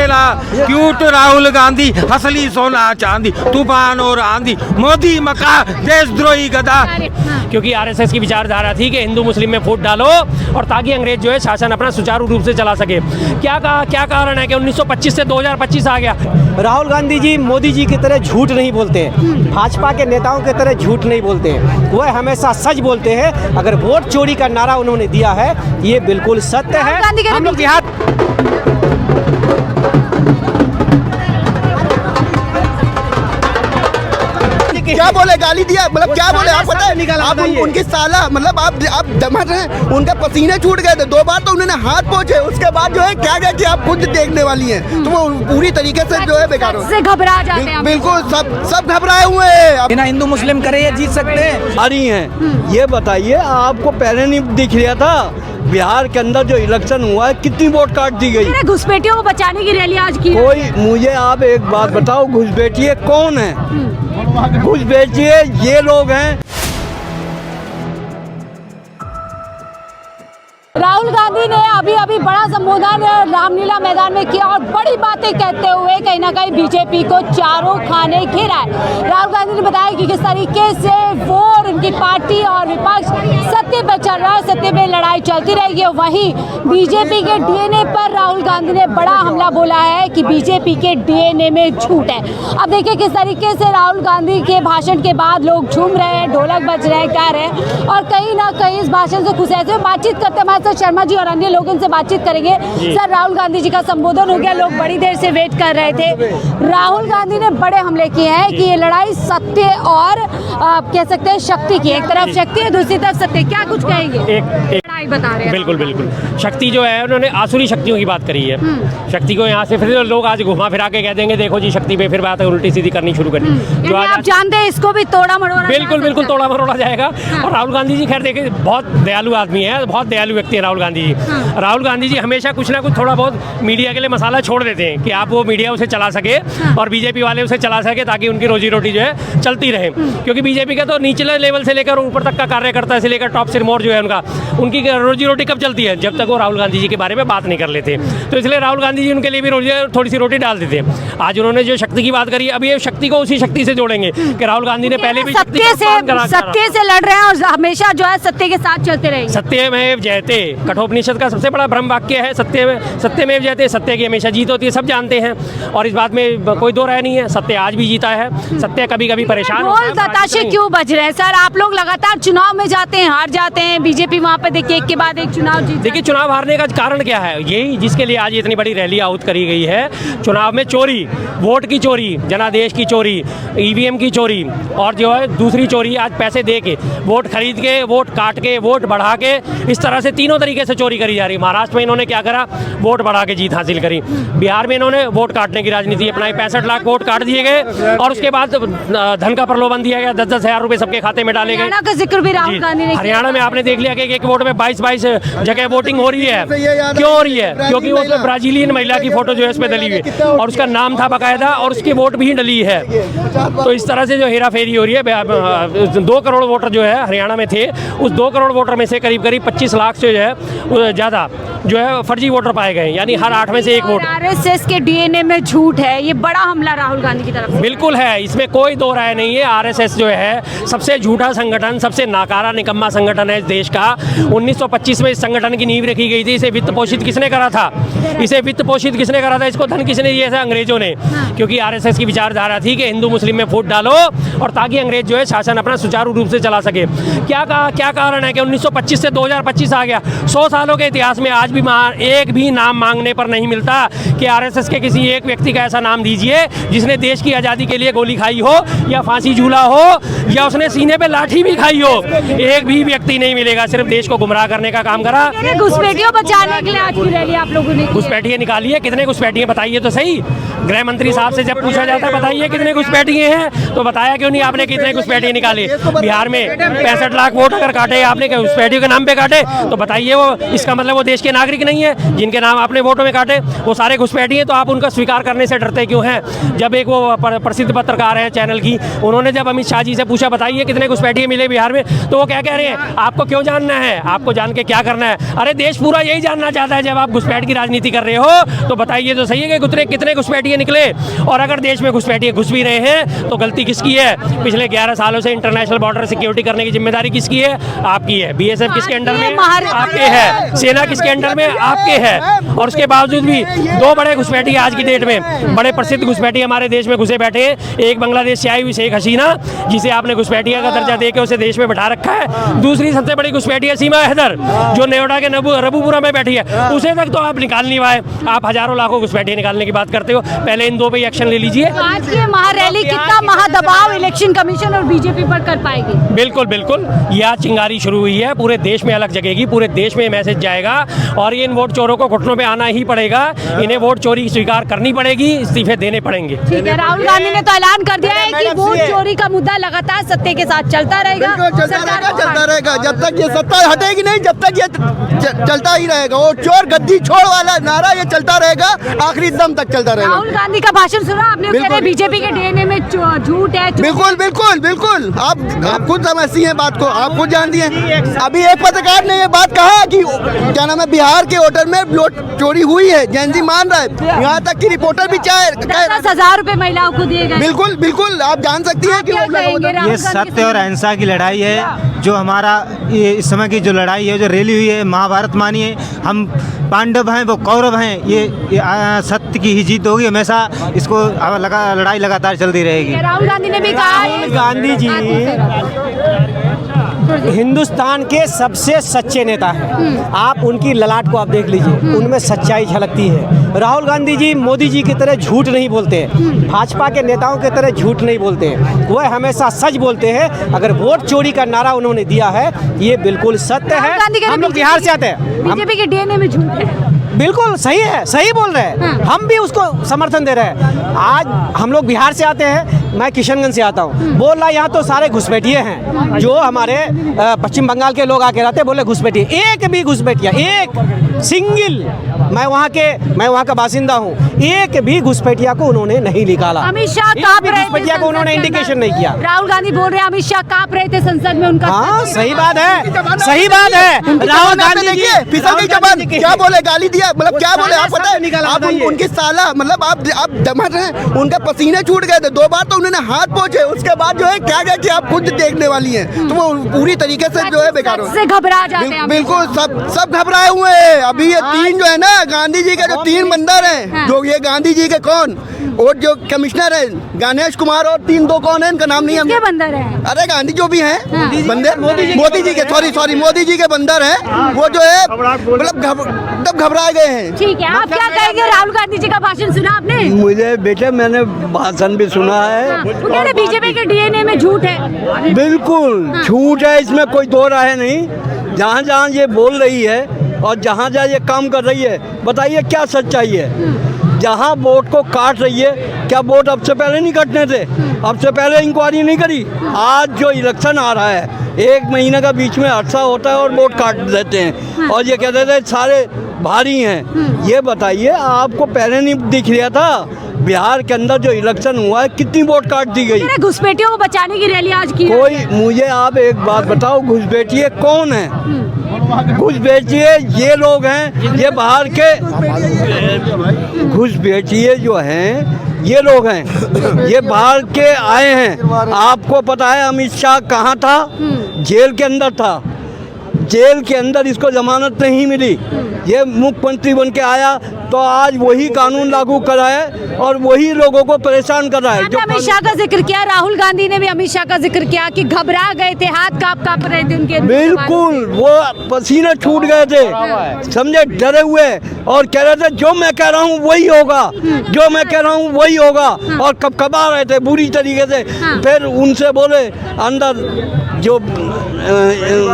अकेला क्यूट राहुल गांधी, असली सोना चांदी, तूफान और आंधी, मोदी मका देशद्रोही गधा। क्योंकि आरएसएस की विचारधारा थी कि हिंदू मुस्लिम में फूट डालो और ताकि अंग्रेज जो है शासन अपना सुचारू रूप से चला सके। क्या कारण है कि 1925 से 2025 आ गया। राहुल गांधी जी मोदी जी की तरह झूठ नहीं बोलते हैं, भाजपा के नेताओं की तरह झूठ नहीं बोलते हैं, वह हमेशा सच बोलते हैं। अगर वोट चोरी का नारा उन्होंने दिया है ये बिल्कुल सत्य है। हम लोग बिहार क्या बोले, गाली दिया, मतलब क्या बोले आप पता है? आप उनकी साला, मतलब आप दमट हैं, उनके पसीने छूट गए थे 2 बार तो उन्होंने हाथ पोंछे, उसके बाद जो है क्या कि आप खुद देखने वाली हैं तो वो पूरी तरीके से जो है बेकार से घबरा जाते हैं। बिल्कुल सब घबराए हुए हैं। बिना हिंदू मुस्लिम करे ये जीत सकते हैं। आ रही हैं। ये बताइए, आपको पहले नहीं दिख रहा था बिहार के अंदर जो इलेक्शन हुआ है कितनी वोट काट दी गई? घुसपैठियों को बचाने की रैली आज की। कोई मुझे आप एक बात बताओ, घुसपैठिए कौन है? घुसपैठिए ये लोग हैं। राहुल गांधी ने अभी बड़ा संबोधन रामलीला मैदान में किया और बड़ी बातें कहते हुए कहीं ना कहीं बीजेपी को चारों खाने घेरा है। राहुल गांधी ने बताया कि किस तरीके से वो और उनकी पार्टी और विपक्ष सत्य पर चल रहा है, सत्य में लड़ाई चलती रहेगी। वहीं बीजेपी के डीएनए पर राहुल गांधी ने बड़ा हमला बोला है कि बीजेपी के डीएनए में झूठ है। अब देखिए किस तरीके से राहुल गांधी के भाषण के बाद लोग झूम रहे हैं, ढोलक बज रहे हैं, गा रहे हैं और कहीं ना कहीं इस भाषण से खुश है। बातचीत करते हमारे साथ शर्मा जी और अन्य लोगों से बातचीत करेंगे। सर, राहुल गांधी जी का संबोधन हो गया, लोग बड़ी देर से वेट कर रहे थे। राहुल गांधी ने बड़े हमले किए हैं कि ये लड़ाई सत्य और कह सकते हैं शक्ति की, एक तरफ शक्ति है दूसरी तरफ सत्य, क्या कुछ कहेंगे? लड़ाई बता रहे हैं। बिल्कुल शक्ति जो है उन्होंने आसुरी शक्तियों की बात करी है। शक्ति को यहाँ से फिर लोग आज घुमा फिरा के कह देंगे देखो जी शक्ति पे फिर बात उल्टी सीधी करनी शुरू करी। जो आप जानते हैं इसको भी तोड़ा मरोड़ा, बिल्कुल तोड़ा मरोड़ा जाएगा। और राहुल गांधी जी खैर देखिए बहुत दयालु आदमी है, बहुत दयालु व्यक्ति है राहुल गांधी जी। राहुल गांधी जी हमेशा कुछ ना कुछ थोड़ा बहुत मीडिया के लिए मसाला छोड़ देते हैं कि आप वो मीडिया उसे चला सके और बीजेपी वाले उसे चला सके ताकि उनकी रोजी रोटी जो है चलती रहे। क्योंकि बीजेपी का तो निचले लेवल से लेकर ऊपर तक का कार्यकर्ता से लेकर टॉप सिरमौर जो है उनकी रोजी रोटी कब चलती है? जब तक वो राहुल गांधी जी के बारे में बात नहीं कर लेते। तो इसलिए राहुल गांधी जी उनके लिए भी थोड़ी सी रोटी डाल देते हैं। आज उन्होंने जो शक्ति की बात करी, अब ये शक्ति को उसी शक्ति से जोड़ेंगे कि राहुल गांधी ने पहले भी सत्य से लड़ रहे हैं और हमेशा जो है सत्य के साथ चलते रहेंगे। सत्यमेव जयते कठोपनिषद का सबसे बड़ा ब्रह्म वाक्य है, सत्यमेव जयते, सत्य की हमेशा जीत होती है, सब जानते हैं और इस बात में कोई दो राय नहीं है। सत्य आज भी जीता है, सत्य कभी कभी परेशान होता है। बताशे क्यों बज रहे हैं सर? आप लोग लगातार चुनाव में जाते हैं, हार जाते हैं, बीजेपी वहाँ पे देखिए एक के बाद एक चुनाव जीत। देखिए चुनाव हारने का कारण क्या है? यही जिसके लिए आज इतनी बड़ी रैली आहूत करी गई है। चुनाव में चोरी, वोट की चोरी, जनादेश की चोरी, ईवीएम की चोरी और जो है दूसरी चोरी, आज पैसे दे के वोट खरीद के, वोट काट के, वोट बढ़ा के, इस तरह से तीनों तरीके से चोरी करी जा रही है। महाराष्ट्र में इन्होंने क्या करा? वोट बढ़ा के जीत हासिल करी। बिहार में इन्होंने वोट काटने की राजनीति अपनाई, 65 लाख वोट काट दिए गए और उसके बाद धन का प्रलोभन दिया गया, 10-10 हजार रुपए सबके खाते में डाले गए। हरियाणा का जिक्र भी राहुल गांधी ने किया। हरियाणा में आपने देख लिया कि एक वोट में 22 जगह वोटिंग हो रही है। क्यों हो रही है? क्योंकि वो ब्राजीलियन महिला की फोटो जो है उसमें डली हुई है और उसका नाम था बाकायदा और उसकी वोट भी डली है। तो इस तरह से जो हेरा फेरी हो रही है। 2 करोड़ वोटर जो है हरियाणा में थे, उस 2 करोड़ वोटर में से करीब 25 लाख से जो है ज़्यादा जो है फर्जी वोटर पाए गए, यानी हर 8 में से 1 वोट। आरएसएस के डीएनए में झूठ है, ये बड़ा हमला राहुल गांधी की तरफ से। बिल्कुल है, इसमें कोई दो राय नहीं है। आरएसएस जो है सबसे झूठा संगठन, सबसे नाकारा निकम्मा संगठन है इस देश का। 1925 में इस संगठन की नींव रखी गई थी। इसे वित्त पोषित किसने करा था? इसको धन किसने दिया था? अंग्रेजों ने। क्योंकि आरएसएस की विचारधारा थी कि हिंदू मुस्लिम में फूट डालो और ताकि अंग्रेज जो है शासन अपना सुचारू रूप से चला सके। क्या कारण है कि 1925 से 2025 आ गया? 100 सालों के इतिहास में आज भी एक भी नाम मांगने पर नहीं मिलता कि आरएसएस के किसी एक व्यक्ति का ऐसा नाम दीजिए जिसने देश की आज़ादी के लिए गोली खाई हो या फांसी झूला हो या उसने सीने पे लाठी भी खाई हो। एक भी व्यक्ति नहीं मिलेगा, सिर्फ देश को गुमराह करने का काम करा। घुसपैठियों बचाने के लिए आज की रैली आप लोगों ने घुसपैठियाँ निकाली है। कितने घुसपैठियाँ बताइए तो सही। गृह मंत्री साहब से जब पूछा जाता है बताइए कितने घुसपैठिए हैं, तो बताया क्यों नहीं आपने कितने घुसपैठिए निकाले। बिहार में 65 लाख वोट अगर काटे आपने घुसपैठियों के नाम पे काटे, तो बताइए वो इसका मतलब वो देश के नागरिक नहीं है जिनके नाम आपने वोटों में काटे, वो सारे घुसपैठिए। तो आप उनका स्वीकार करने से डरते क्यों हैं। जब एक वो प्रसिद्ध पत्रकार है चैनल की, उन्होंने जब अमित शाह जी से पूछा बताइए कितने घुसपैठिए मिले बिहार में, तो वो क्या कह रहे हैं, आपको क्यों जानना है, आपको जान के क्या करना है। अरे देश पूरा यही जानना चाहता है, जब आप घुसपैठ की राजनीति कर रहे हो तो बताइए तो सही है कि कितने घुसपैठिए निकले। और अगर देश में घुसपैठिए घुस भी रहे हैं तो गलती किसकी है। पिछले 11 सालों से इंटरनेशनल बॉर्डर सिक्योरिटी करने की जिम्मेदारी किसकी है, आपकी है। बीएसएफ किसके अंडर में, आपके है। सेना किसके अंडर में, आपके है। और उसके बावजूद भी 2 बड़े घुसपैठिए आज की डेट में, बड़े प्रसिद्ध घुसपैठिए हमारे देश में घुसे बैठे हैं। एक बांग्लादेश से आई हुई शेख हसीना, जिसे आपने घुसपैठिया का दर्जा देकर उसे देश में बैठा रखा है। दूसरी सबसे बड़ी घुसपैठिया सीमा हैदर, जो नोएडा के रबूपुरा में बैठी है, उसे तक तो आप निकाल नहीं पाए। आप हजारों लाखों घुसपैठिए निकालने की बात करते हो, पहले इन 2 पे एक्शन ले लीजिए। आज की महारैली कितना महादबाव इलेक्शन कमीशन और बीजेपी पर कर पाएगी। बिल्कुल बिल्कुल, ये आज चिंगारी शुरू हुई है, पूरे देश में अलग जगेगी, पूरे देश में मैसेज जाएगा और ये इन वोट चोरों को घुटनों पे आना ही पड़ेगा। इन्हें वोट चोरी स्वीकार करनी पड़ेगी, इस्तीफे देने पड़ेंगे। ठीक है, राहुल गांधी ने तो ऐलान कर दिया है कि वोट चोरी का मुद्दा लगातार सत्ते के साथ चलता रहेगा। चलता रहेगा जब तक ये सत्ता हटेगी नहीं, जब तक ये चलता ही रहेगा। वो चोर गद्दी छोड़ वाला नारा ये चलता रहेगा, आखिरी दम तक चलता रहेगा। राहुल गांधी का भाषण सुना आपने, कह रहे बीजेपी के डीएनए में झूठ है। बिल्कुल बिल्कुल बिल्कुल, आप खुद समझती हैं बात को, आप खुद जानती हैं। अभी एक पत्रकार ने ये बात कहा कि क्या नाम है, बिहार के होटल में वोट चोरी हुई है, जैन जी मान रहा है, यहाँ तक कि रिपोर्टर भी चाहे 10,000 रुपए महिलाओं को दिए गए। बिल्कुल बिल्कुल, आप जान सकती हैं कि ये सत्य और अहिंसा की लड़ाई है। जो हमारा ये इस समय की जो लड़ाई है, जो रैली हुई है, महाभारत मानिए, हम पांडव हैं वो कौरव हैं, ये सत्य की ही जीत होगी हमेशा। इसको लड़ाई लगातार चलती रहेगी। राहुल गांधी ने भी कहा है, राहुल गांधी जी हिंदुस्तान के सबसे सच्चे नेता हैं। आप उनकी ललाट को आप देख लीजिए, उनमें सच्चाई झलकती है। राहुल गांधी जी मोदी जी की तरह झूठ नहीं बोलते हैं, भाजपा के नेताओं की तरह झूठ नहीं बोलते हैं, वह हमेशा सच बोलते हैं। अगर वोट चोरी का नारा उन्होंने दिया है, ये बिल्कुल सत्य है। हम लोग बिहार से आते हैं, बीजेपी के डीएनए में झूठ है। बिल्कुल सही है, सही बोल रहे हैं, हम भी उसको समर्थन दे रहे हैं। आज हम लोग बिहार से आते हैं, मैं किशनगंज से आता हूँ, बोल रहा यहाँ तो सारे घुसपैठिए हैं। जो हमारे पश्चिम बंगाल के लोग आके रहते बोले घुसपैठिए, एक भी घुसपैठिया, एक सिंगल, मैं वहाँ का बासिंदा हूँ, एक भी घुसपैठिया को उन्होंने नहीं निकाला। अमित शाह कांप रहे थे, घुसपैठिया को उन्होंने इंडिकेशन नहीं किया। राहुल गांधी बोल रहे हैं अमित शाह कांप रहे थे संसद में उनका। हाँ सही बात है, सही बात है। राहुल गांधी देखिए फिसल गई जबान, क्या बोले, गाली दिया, मतलब क्या बोले आप पता है। आप उनकी साला, मतलब आप जमा रहे हैं, उनके पसीने छूट गए थे 2 बार, तो उन्होंने हाथ पहुंचे, उसके बाद जो है क्या गया कि आप खुद देखने वाली हैं, तो वो पूरी तरीके से जो है बेकार हो, से घबरा जाते हैं। बिल्कुल सब घबराए हुए हैं। अभी ये 3 जो है ना गांधी जी के जो 3 बंदर हैं, जो ये गांधी जी के कौन, और जो कमिश्नर है गणेश कुमार, और 3-2 कौन है, इनका नाम नहीं हम, बंदर है। अरे गांधी जो भी हैं बंदर, मोदी जी के, सॉरी मोदी जी के बंदर हैं, वो जो है मतलब घबरा गए हैं। ठीक है, आप क्या कहेंगे, राहुल गांधी जी का भाषण सुना आपने? मुझे बेटे मैंने भाषण भी सुना है। वो कह रहे बीजेपी के डीएनए में झूठ है। बिल्कुल झूठ है, इसमें कोई दो राय नहीं। जहाँ जहाँ ये बोल रही है और जहाँ जहाँ ये काम कर रही है, बताइए क्या सच्चाई है। जहाँ वोट को काट रही है, क्या वोट अब से पहले नहीं कटने थे, अब से पहले इंक्वायरी नहीं करी। आज जो इलेक्शन आ रहा है, 1 महीने का बीच में अरसा होता है और वोट काट देते हैं, और ये कहते थे सारे भारी हैं। ये बताइए, आपको पहले नहीं दिख रहा था बिहार के अंदर जो इलेक्शन हुआ है, कितनी वोट काट दी गई। घुसपैठियों को बचाने की रैली आज की। कोई मुझे आप एक बात बताओ, घुसपैठिए कौन है? घुसपैठिए ये लोग हैं, ये बाहर के घुसपैठिए जो हैं ये लोग हैं, ये बाहर के आए हैं। आपको पता है अमित शाह कहाँ था? जेल के अंदर था। जेल के अंदर इसको जमानत नहीं मिली, ये मुख्यमंत्री बन के आया तो आज वही कानून लागू करा है और वही लोगों को परेशान कर रहा है। जो अमित शाह का जिक्र किया, राहुल गांधी ने भी अमित शाह का जिक्र किया कि घबरा गए थे, हाथ कांप रहे थे उनके। बिल्कुल, वो पसीने छूट गए थे, समझे, डरे हुए, और कह रहे थे जो मैं कह रहा हूँ वही होगा, जो मैं कह रहा हूँ वही होगा, और कबा रहे थे बुरी तरीके से। फिर उनसे बोले अंदर जो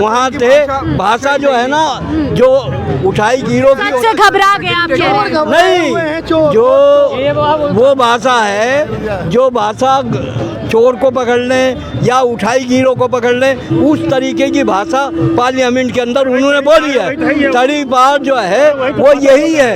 वहाँ थे भाषा जो है ना, जो उठाई गिरो की सच से घबरा गए आप कह रहे हैं। नहीं, जो वो भाषा है, जो भाषा चोर को पकड़ने या उठाई गिरो को पकड़ने, उस तरीके की भाषा पार्लियामेंट के अंदर उन्होंने बोली है। तड़ी बात जो है वो यही है।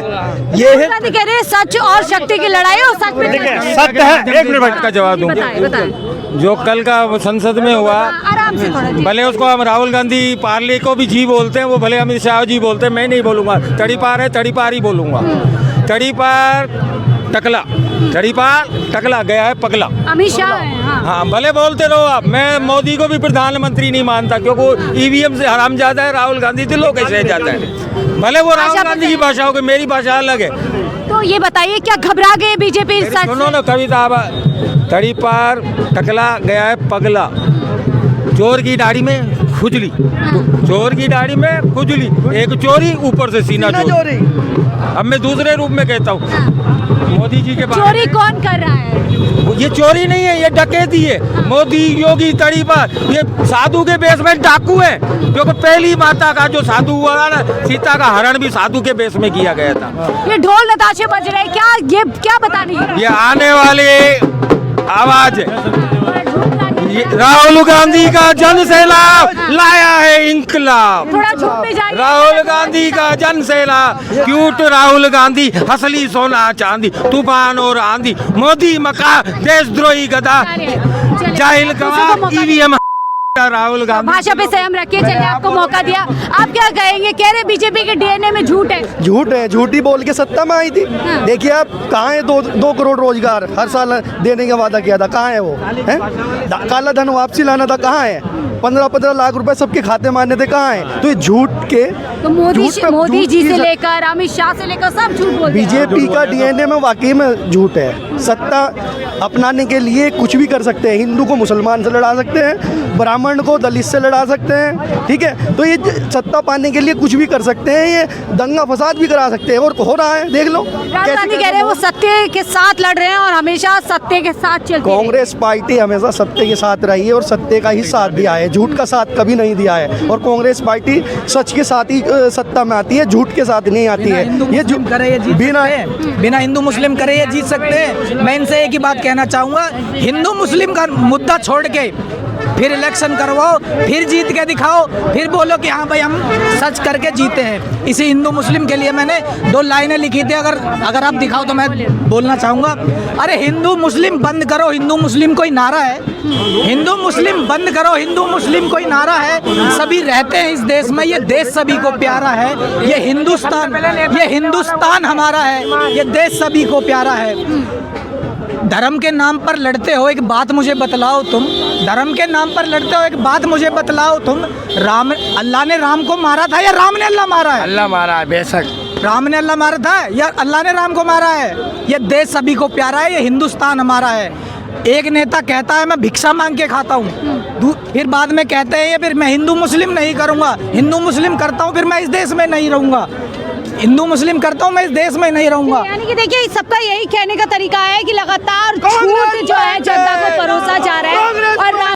ये है कह रहे हैं सच और शक्ति की लड़ाई, और सच में सत्य है। एक मिनट का जवाब दूं। बताएं। जो कल का संसद में हुआ, आराम से थोड़ा जी। भले उसको हम राहुल गांधी पार्ले को भी जी बोलते हैं, वो भले अमित शाह जी बोलते हैं, मैं नहीं बोलूँगा। तड़ी पार है, तड़ी पार ही बोलूँगा। तड़ी पार टकला, तड़ी पार टकला, गया है पगला। अमित शाह है, हाँ। हाँ, भले बोलते रहो आप। मैं मोदी को भी प्रधानमंत्री नहीं मानता, क्योंकि ईवीएम से हराम ज्यादा है, राहुल गांधी दिलों कैसे जाता है। भले वो राहुल गांधी की भाषा हो गई, मेरी भाषा अलग है। तो ये बताइए, क्या घबरा गए बीजेपी? सुनो ना कविता, तड़ी पार टकला, गया है पगला। चोर की दाढ़ी में खुजली, चोर की दाढ़ी में खुजली, एक चोरी ऊपर से सीना चोरी। अब मैं दूसरे रूप में कहता हूँ, मोदी जी के बारे में। चोरी कौन कर रहा है? ये चोरी नहीं है, ये डकैती है। मोदी, योगी, तड़ी पार, ये साधु के बेस में डाकू है। क्योंकि पहली माता का जो साधु हुआ ना, सीता का हरण भी साधु के बेस में किया गया था। ये ढोल नताशे बज रहे हैं, क्या ये क्या बतानी? ये आने वाले आवाज है। राहुल गांधी का जन सैलाब लाया है इंकलाब। थोड़ा झुक पे जाइए। राहुल गांधी का जन सैलाब, क्यूट राहुल गांधी, असली सोना चांदी, तूफान और आंधी, मोदी मका, देशद्रोही गधा, जाहिल गवाह, ईवीएम राहुल गांधी। भाषा पे संयम रखिए। चलिए, आपको मौका दिया, आप क्या कहेंगे? कह रहे बीजेपी के डीएनए में झूठ है। झूठ है, झूठी बोल के सत्ता में आई थी। देखिए आप, कहाँ है 2 करोड़ रोजगार हर साल देने का वादा किया था, कहाँ है वो? है काला धन वापसी लाना था, कहाँ है? 15-15 लाख रुपए सबके खाते मारने थे, कहाँ है? तो ये झूठ के, तो मोदी जी से लेकर अमित शाह से लेकर सब झूठ बोलते हैं। बीजेपी का डीएनए में वाकई में झूठ है। सत्ता अपनाने के लिए कुछ भी कर सकते हैं। हिंदू को मुसलमान से लड़ा सकते हैं, ब्राह्मण को दलित से लड़ा सकते हैं, ठीक है? तो ये सत्ता पाने के लिए कुछ भी कर सकते हैं, ये दंगा फसाद भी करा सकते हैं, और हो रहा है, देख लो। राहुल गांधी कह रहे हैं वो सत्य के साथ लड़ रहे हैं और हमेशा सत्य के साथ चलती है। कांग्रेस पार्टी हमेशा सत्य के साथ रही है और सत्य का ही साथ दिया है, झूठ का साथ कभी नहीं दिया है। और कांग्रेस पार्टी सच के साथ ही सत्ता में आती है, झूठ के साथ नहीं आती है। ये बिना हिंदू मुस्लिम करे ये जीत सकते हैं। मैं इनसे एक ही बात कहना चाहूँगा, हिंदू मुस्लिम का मुद्दा छोड़ के फिर इलेक्शन करवाओ, फिर जीत के दिखाओ, फिर बोलो कि हाँ भाई हम सच करके जीते हैं। इसी हिंदू मुस्लिम के लिए मैंने 2 लाइनें लिखी थी, अगर आप दिखाओ तो मैं बोलना चाहूँगा। अरे हिंदू मुस्लिम बंद करो, हिंदू मुस्लिम कोई नारा है? हिंदू मुस्लिम बंद करो, हिंदू मुस्लिम कोई नारा है? सभी रहते हैं इस देश में, ये देश सभी को प्यारा है, ये हिंदुस्तान हमारा है, ये देश सभी को प्यारा है। धर्म के नाम पर लड़ते हो, एक बात मुझे बतलाओ तुम, धर्म के नाम पर लड़ते हो, एक बात मुझे बतलाओ तुम, अल्लाह ने राम को मारा था या राम ने अल्लाह मारा है? अल्लाह मारा है, बेशक। राम ने अल्लाह मारा था या अल्लाह ने राम को मारा है? ये देश सभी को प्यारा है, ये हिंदुस्तान हमारा है। एक नेता कहता है मैं भिक्षा मांग के खाता हूँ, फिर बाद में कहते हैं फिर मैं हिंदू मुस्लिम नहीं करूँगा, हिंदू मुस्लिम करता हूँ फिर मैं इस देश में नहीं रहूँगा, हिंदू मुस्लिम करता हूँ मैं इस देश में नहीं रहूँगा। यानी कि देखिए, सबका यही कहने का तरीका है कि लगातार झूठ जो है जनता को परोसा जा रहा है और